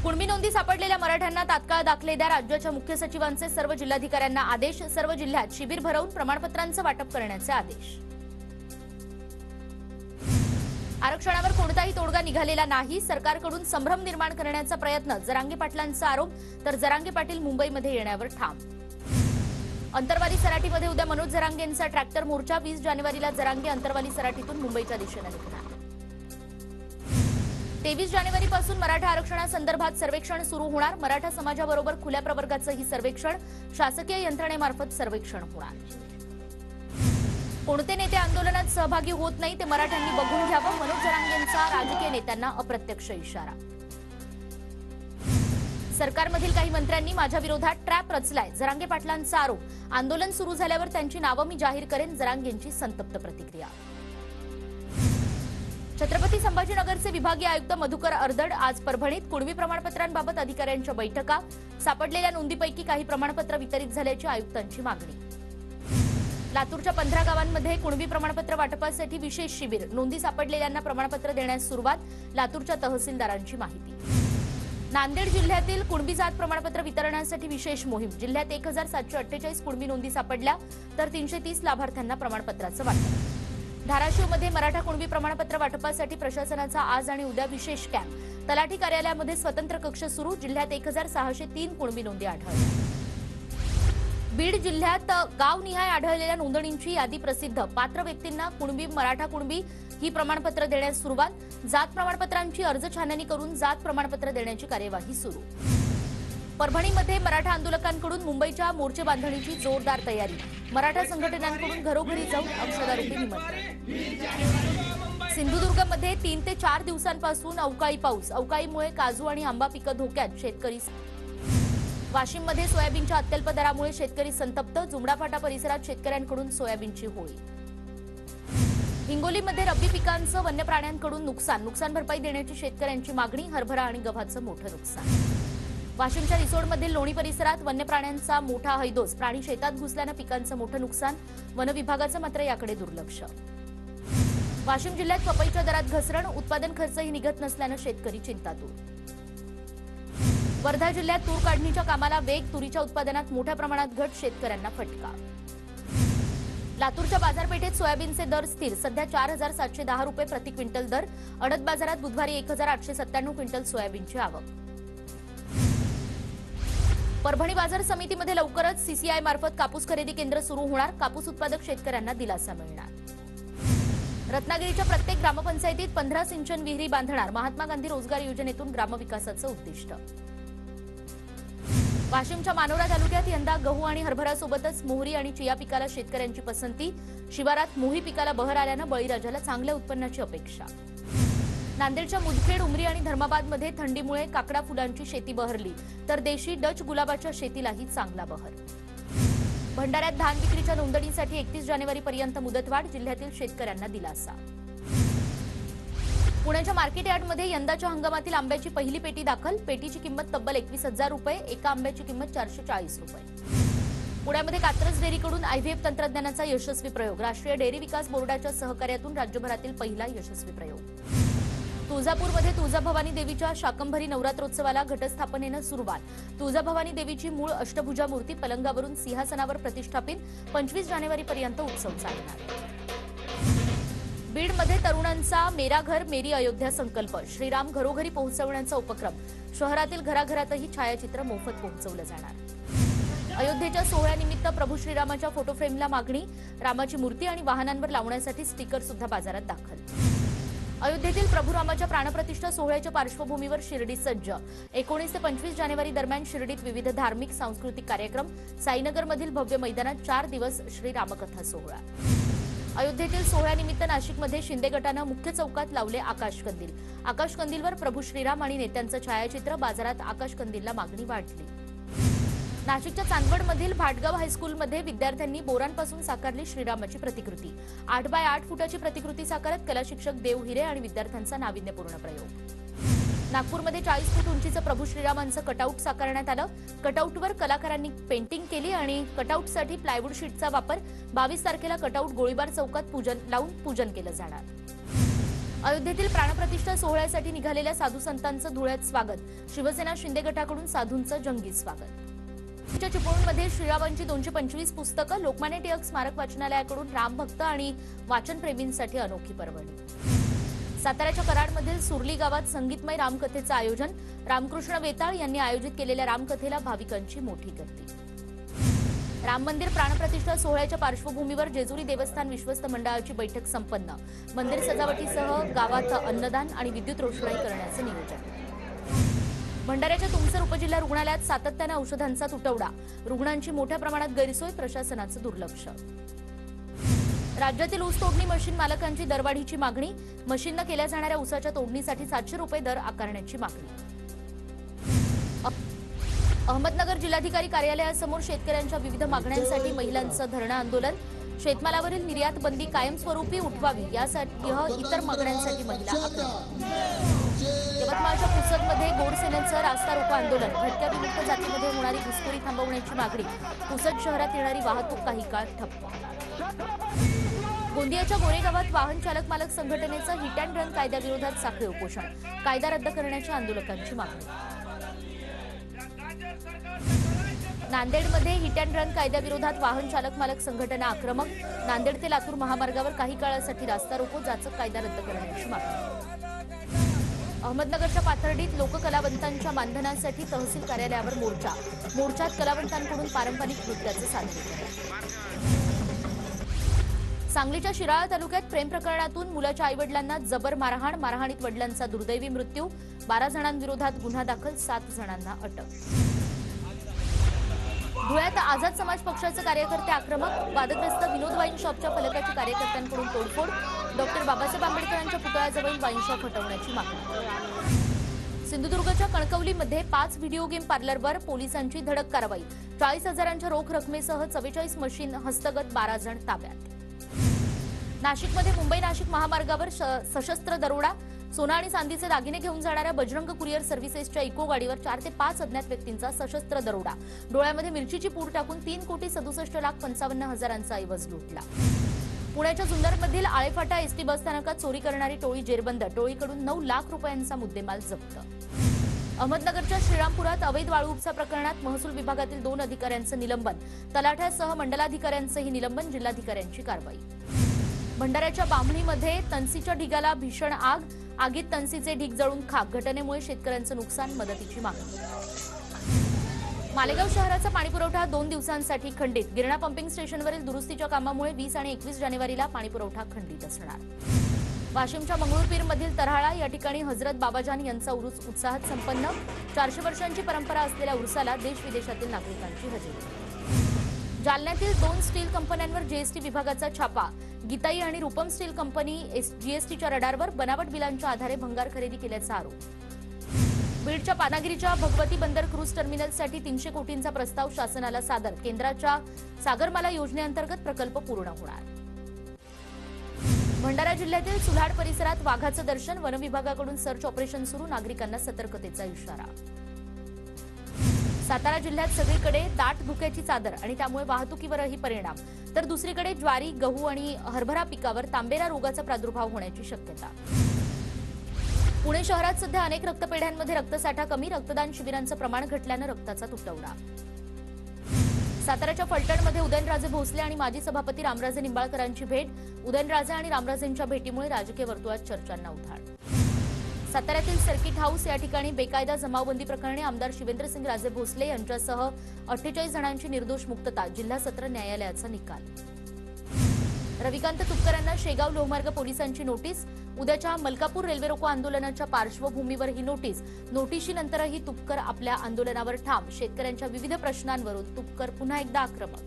कुणबी नोंदी सापडलेल्या मराठ्यांना तात्काळ दाखले द्या. राज्याच्या मुख्य सचिवांचे सर्व जिल्हाधिकाऱ्यांना आदेश. सर्व जिल्ह्यात शिबिर भरवून प्रमाणपत्रांचं वाटप करण्याचे आदेश. आरक्षणावर कोणताही तोडगा निघालेला नाही. सरकारकडून संभ्रम निर्माण करण्याचा प्रयत्न. जरांगे पाटलांचा आरोप. तर जरांगे पाटील मुंबईमध्ये येण्यावर ठाम. अंतरवाली सराटीमध्ये उद्या मनोज जरांगेंचा ट्रॅक्टर मोर्चा. 20 जानेवारीला जरांगे अंतरवाली सराटीतून मुंबईच्या दिशेने निघणार. 23 जानेवारीपासून मराठा आरक्षणासंदर्भात सर्वेक्षण सुरू होणार. मराठा समाजाबरोबर खुल्या प्रवर्गाचंही सर्वेक्षण. शासकीय यंत्रणेमार्फत सर्वेक्षण होणार. कोणते नेते आंदोलनात सहभागी होत नाही ते मराठ्यांनी बघून घ्यावं. मनोज जरांगेंचा राजकीय नेत्यांना अप्रत्यक्ष इशारा. सरकारमधील काही मंत्र्यांनी माझ्या विरोधात ट्रॅप रचलाय. जरांगे पाटलांचा आरोप. आंदोलन सुरू झाल्यावर त्यांची नावं मी जाहीर करेन. जरांगेंची संतप्त प्रतिक्रिया. छत्रपती संभाजीनगरचे विभागीय आयुक्त मधुकर अर्दड आज परभणीत. कुणबी प्रमाणपत्रांबाबत अधिकाऱ्यांच्या बैठका. सापडलेल्या नोंदीपैकी काही प्रमाणपत्र वितरित झाल्याची आयुक्तांची मागणी. लातूरच्या 15 गावांमध्ये कुणबी प्रमाणपत्र वाटपासाठी विशेष शिबिर. नोंदी सापडलेल्यांना प्रमाणपत्र देण्यास सुरुवात. लातूरच्या तहसीलदारांची माहिती. नांदेड जिल्ह्यातील कुणबी जात प्रमाणपत्र वितरणासाठी विशेष मोहीम. जिल्ह्यात 1748 कुणबी नोंदी सापडल्या तर 330 लाभार्थ्यांना प्रमाणपत्राचं वाटप. धाराशिवमध्ये मराठा कुणबी प्रमाणपत्र वाटपासाठी प्रशासनाचा आज आणि उद्या विशेष कॅम्प. तलाठी कार्यालयामध्ये स्वतंत्र कक्ष सुरू. जिल्ह्यात 1603 कुणबी नोंदी आढळल्या. बीड जिल्ह्यात गावनिहाय आढळलेल्या नोंदणींची यादी प्रसिद्ध. पात्र व्यक्तींना कुणबी मराठा कुणबी ही प्रमाणपत्र देण्यास सुरुवात. जात प्रमाणपत्रांची अर्ज छाननी करून जात प्रमाणपत्र देण्याची कार्यवाही सुरू. परभणीमध्ये मराठा आंदोलकांकडून मुंबईच्या मोर्चे बांधणीची जोरदार तयारी. मराठा संघटनांकडून घरोघरी जाऊन अक्षदारूपी निमंत्रण. सिंधुदुर्गमध्ये 3 ते 4 दिवसांपासून अवकाळी पाऊस. अवकाळीमुळे काजू आणि आंबा पिकं धोक्यात. शेतकरी. वाशिममध्ये सोयाबीनच्या अत्यल्प दरामुळे शेतकरी संतप्त. जुमडाफाटा परिसरात शेतकऱ्यांकडून सोयाबीनची होळी. हिंगोलीमध्ये रब्बी पिकांचं वन्य प्राण्यांकडून नुकसान भरपाई देण्याची शेतकऱ्यांची मागणी. हरभरा आणि गव्हाचं मोठं नुकसान. वाशिमच्या रिसोडमधील लोणी परिसरात वन्य प्राण्यांचा मोठा हैदोस. प्राणी शेतात घुसल्यानं पिकांचं मोठं नुकसान. वन विभागाचं मात्र याकडे दुर्लक्ष. वाशिम जिल्ह्यात पपईच्या दरात घसरण. उत्पादन खर्चही निघत नसल्यानं शेतकरी चिंतातूर. वर्धा जिल्ह्यात तूर काढणीच्या कामाला वेग. तुरीच्या उत्पादनात मोठ्या प्रमाणात घट. शेतकऱ्यांना फटका. लातूरच्या बाजारपेठेत सोयाबीनचे दर स्थिर. सध्या 4710 रुपये प्रति क्विंटल दर. अडद बाजारात बुधवारी 1897 क्विंटल सोयाबीनची आवक. परभणी बाजार समितीमध्ये लवकरच सीसीआय मार्फत कापूस खरेदी केंद्र सुरू होणार. कापूस उत्पादक शेतकऱ्यांना दिलासा मिळणार. रत्नागिरीच्या प्रत्येक ग्रामपंचायतीत 15 सिंचन विहिरी बांधणार. महात्मा गांधी रोजगार योजनेतून ग्रामविकासाचं उद्दिष्ट. वाशिमच्या मानोरा तालुक्यात यंदा गहू आणि हरभरासोबतच मोहरी आणि चिया पिकाला शेतकऱ्यांची पसंती. शिवारात मोही पिकाला बहर आल्यानं बळीराजाला चांगल्या उत्पन्नाची अपेक्षा. नांदेडच्या मुदखेड, उमरी आणि धर्माबादमध्ये थंडीमुळे काकडा फुलांची शेती बहरली तर देशी डच गुलाबाच्या शेतीलाही चांगला बहर. भंडाऱ्यात धान विक्रीच्या नोंदणीसाठी 31 जानेवारीपर्यंत मुदतवाढ. जिल्ह्यातील शेतकऱ्यांना दिलासा. पुण्याच्या मार्केट यार्डमध्ये यंदाच्या हंगामातील आंब्याची पहिली पेटी दाखल. पेटीची किंमत तब्बल 21,000 रुपये. एका आंब्याची किंमत 440 रुपये. पुण्यामध्ये कात्रज डेअरीकडून आयव्हीएफ तंत्रज्ञानाचा यशस्वी प्रयोग. राष्ट्रीय डेअरी विकास बोर्डाच्या सहकार्यातून राज्यभरातील पहिला यशस्वी प्रयोग. तुळजापूरमध्ये तुळजाभवानी देवीच्या शाकंभरी नवरात्रोत्सवाला घटस्थापनेनं सुरुवात. तुळजाभवानी देवीची मूळ अष्टभुजा मूर्ती पलंगावरून सिंहासनावर प्रतिष्ठापित. 25 जानेवारीपर्यंत उत्सव चालणार. बीडमध्ये तरुणांचा मेरा घर मेरी अयोध्या संकल्प. श्रीराम घरोघरी पोहोचवण्याचा उपक्रम. शहरातील घराघरातही छायाचित्र मोफत पोहोचवलं जाणार. अयोध्येच्या सोहळ्यानिमित्त प्रभू श्रीरामाच्या फोटोफ्रेमला मागणी. रामाची मूर्ती आणि वाहनांवर लावण्यासाठी स्टिकर सुद्धा बाजारात दाखल. अयोध्येतील प्रभू रामाच्या प्राणप्रतिष्ठा सोहळ्याच्या पार्श्वभूमीवर शिर्डी सज्ज. 19 ते 25 जानेवारी दरम्यान शिर्डीत विविध धार्मिक सांस्कृतिक कार्यक्रम. साईनगरमधील भव्य मैदानात 4 दिवस श्रीरामकथा सोहळा. अयोध्येतील सोहळ्यानिमित्त नाशिकमध्ये शिंदे गटानं मुख्य चौकात लावले आकाशकंदील. आकाशकंदीलवर प्रभू श्रीराम आणि नेत्यांचं छायाचित्र. बाजारात आकाशकंदीलला मागणी वाढली. नाशिकच्या चांदवडमधील भाटगाव हायस्कूलमध्ये विद्यार्थ्यांनी बोरांपासून साकारली श्रीरामाची प्रतिकृती. 8 बाय 8 फुटाची प्रतिकृती साकारत कला शिक्षक देव हिरे आणि विद्यार्थ्यांचा नाविन्यपूर्ण प्रयोग. नागपूरमध्ये 40 फूट उंचीचं प्रभू श्रीरामांचं कटआउट साकारण्यात आलं. कटआउटवर कलाकारांनी पेंटिंग केली आणि कटआउटसाठी प्लायवूड शीटचा वापर. 22 तारखेला कटआउट गोळीबार चौकात पूजन केलं जाणार. अयोध्येतील प्राणप्रतिष्ठा सोहळ्यासाठी निघालेल्या साधू संतांचं धुळ्यात स्वागत. शिवसेना शिंदे गटाकडून साधूंचं जंगी स्वागत. चिपळूणमध्ये श्रीरामांची 225 पुस्तकं. लोकमान्य टिळक स्मारक वाचनालयाकडून रामभक्त आणि वाचनप्रेमींसाठी अनोखी पर्वणी. साताऱ्याच्या कराडमधील सुरली गावात संगीतमय रामकथेचं आयोजन. रामकृष्ण वेताळ यांनी आयोजित केलेल्या रामकथेला भाविकांची मोठी गर्दी. राम मंदिर प्राणप्रतिष्ठा सोहळ्याच्या पार्श्वभूमीवर जेजुरी देवस्थान विश्वस्त मंडळाची बैठक संपन्न. मंदिर सजावटीसह गावात अन्नदान आणि विद्युत रोषणाई करण्याचं नियोजन. भंडाऱ्याच्या तुमसर उपजिल्हा रुग्णालयात सातत्याने औषधांचा तुटवडा. रुग्णांची मोठ्या प्रमाणात गैरसोय, प्रशासनाचं दुर्लक्ष. राज्यातील ऊस तोडणी मशीन मालकांची दरवाढीची मागणी. मशीननं केल्या जाणाऱ्या ऊसाच्या तोडणीसाठी 700 रुपये दर आकारण्याची मागणी. अहमदनगर जिल्हाधिकारी कार्यालयासमोर शेतकऱ्यांच्या विविध मागण्यांसाठी महिलांचं धरणं आंदोलन. शेतमालावरील निर्यात बंदी कायमस्वरूपी उठवावी यासह इतर मागण्यांसाठी महिला आक्रमक. यवतमाळच्या पुसदमध्ये गोडसेनेचं रास्ता रोको आंदोलन. भटक्या विमुक्त जातीमध्ये होणारी घुसखोरी थांबवण्याची मागणी. पुसद शहरात येणारी वाहतूक काही काळ ठप्प. गोंदियाच्या गोरेगावात वाहन चालक मालक संघटनेचं हिट अँड रन कायद्याविरोधात साखळी उपोषण. कायदा रद्द करण्याच्या आंदोलकांची मागणी. नांदेडमध्ये हिट अँड रन कायद्याविरोधात वाहन चालक मालक संघटना आक्रमक. नांदेड ते लातूर महामार्गावर काही काळासाठी रास्ता रोको. जाचक कायदा रद्द करण्याची मागणी. अहमदनगरच्या पाथर्डीत लोककलावंतांच्या मानधनासाठी तहसील कार्यालयावर मोर्चा. मोर्चात कलावंतांकडून पारंपरिक नृत्याचं सादरीकरण. सांगलीच्या शिराळा तालुक्यात प्रेम प्रकरणातून मुलाच्या आईवडिलांना जबर मारहाण. मारहाणीत वडिलांचा दुर्दैवी मृत्यू. 12 जणांविरोधात गुन्हा दाखल. 7 जणांना अटक. धुळ्यात आझाद समाज पक्षाचे कार्यकर्ते आक्रमक. वादग्रस्त विनोद वाईन शॉपच्या फलकाची कार्यकर्त्यांकडून तोडफोड. डॉक्टर बाबासाहेब आंबेडकरांच्या पुतळ्याजवळ वाईन शॉप हटवण्याची मागणी. सिंधुदुर्गच्या कणकवलीमध्ये 5 व्हिडिओ गेम पार्लरवर पोलिसांची धडक कारवाई. 40,000च्या रोख रकमेसह 44 मशीन हस्तगत. 12 जण ताब्यात. नाशिकमध्ये मुंबई नाशिक महामार्गावर सशस्त्र दरोडा. सोना आणि चांदीचे दागिने घेऊन जाणाऱ्या बजरंग कुरिअर सर्व्हिसेसच्या इको गाडीवर 4 ते 5 अज्ञात व्यक्तींचा सशस्त्र दरोडा. डोळ्यामध्ये मिरचीची पूड टाकून 3,67,55,000चा ऐवज लुटला. पुण्याच्या जुन्नरमधील आळेफाटा एसटी बसस्थानकात चोरी करणारी टोळी जेरबंद. टोळीकडून 9 लाख रुपयांचा मुद्देमाल जप्त. अहमदनगरच्या श्रीरामपुरात अवैध वाळू उपसा प्रकरणात महसूल विभागातील 2 अधिकाऱ्यांचं निलंबन. तलाठ्यासह मंडलाधिकाऱ्यांचंही निलंबन. जिल्हाधिकाऱ्यांची कारवाई. भंडाऱ्याच्या बामणीमध्ये तणसीच्या ढिगाला भीषण आग. आगीत तणसीचे ढीग जळून खाक. घटनेमुळे शेतकऱ्यांचं नुकसान. मदतीची मागणी. मालेगाव शहराचा पाणीपुरवठा 2 दिवसांसाठी खंडित. गिरणा पंपिंग स्टेशनवरील दुरुस्तीच्या कामामुळे 20 आणि 21 जानेवारीला पाणीपुरवठा खंडित असणार. वाशिमच्या मंगळूरपीरमधील तऱ्हाळा या ठिकाणी हजरत बाबाजान यांचा उरूस उत्साहात संपन्न. 400 वर्षांची परंपरा असलेल्या उरुसाला देश विदेशातील नागरिकांची हजेरी. जालन्यातील 2 स्टील कंपन्यांवर जीएसटी विभागाचा छापा. गीताई आणि रूपम स्टील कंपनी जीएसटीच्या रडारवर. बनावट बिलांच्या आधारे भंगार खरेदी केल्याचा आरोप. बीडच्या पानागिरीच्या भगवती बंदर क्रूज टर्मिनलसाठी 300 कोटींचा प्रस्ताव शासनाला सादर. केंद्राच्या सागरमाला योजनेअंतर्गत प्रकल्प पूर्ण होणार. भंडारा जिल्ह्यातील सुलाड परिसरात वाघाचं दर्शन. वन विभागाकडून सर्च ऑपरेशन सुरू. नागरिकांना सतर्कतेचा इशारा. सातारा जिल्ह्यात सगळीकडे दाट धुक्याची चादर आणि त्यामुळे वाहतुकीवरही परिणाम. तर दुसरीकडे ज्वारी, गहू आणि हरभरा पिकावर तांबेरा रोगाचा प्रादुर्भाव होण्याची शक्यता. पुणे शहरात सध्या अनेक रक्तपेढ्यांमध्ये रक्तसाठा कमी. रक्तदान शिबिरांचं प्रमाण घटल्यानं रक्ताचा तुटवडा. साताऱ्याच्या फलटणमध्ये उदयनराजे भोसले आणि माजी सभापती रामराजे निंबाळकरांची भेट. उदयनराजे आणि रामराजेंच्या भेटीमुळे राजकीय वर्तुळात चर्चांना उधाण. साताऱ्यातील सर्किट हाऊस या ठिकाणी बेकायदा जमावबंदी प्रकरणी आमदार शिवेंद्रसिंग राजे भोसले यांच्यासह 48 जणांची निर्दोष मुक्तता. जिल्हा सत्र न्यायालयाचा निकाल. रविकांत तुपकरांना शेगाव लोहमार्ग पोलिसांची नोटीस. उद्याच्या मलकापूर रेल्वे रोको आंदोलनाच्या पार्श्वभूमीवर ही नोटीस. नोटीशीनंतरही तुपकर आपल्या आंदोलनावर ठाम. शेतकऱ्यांच्या विविध प्रश्नांवरून तुपकर पुन्हा एकदा आक्रमक.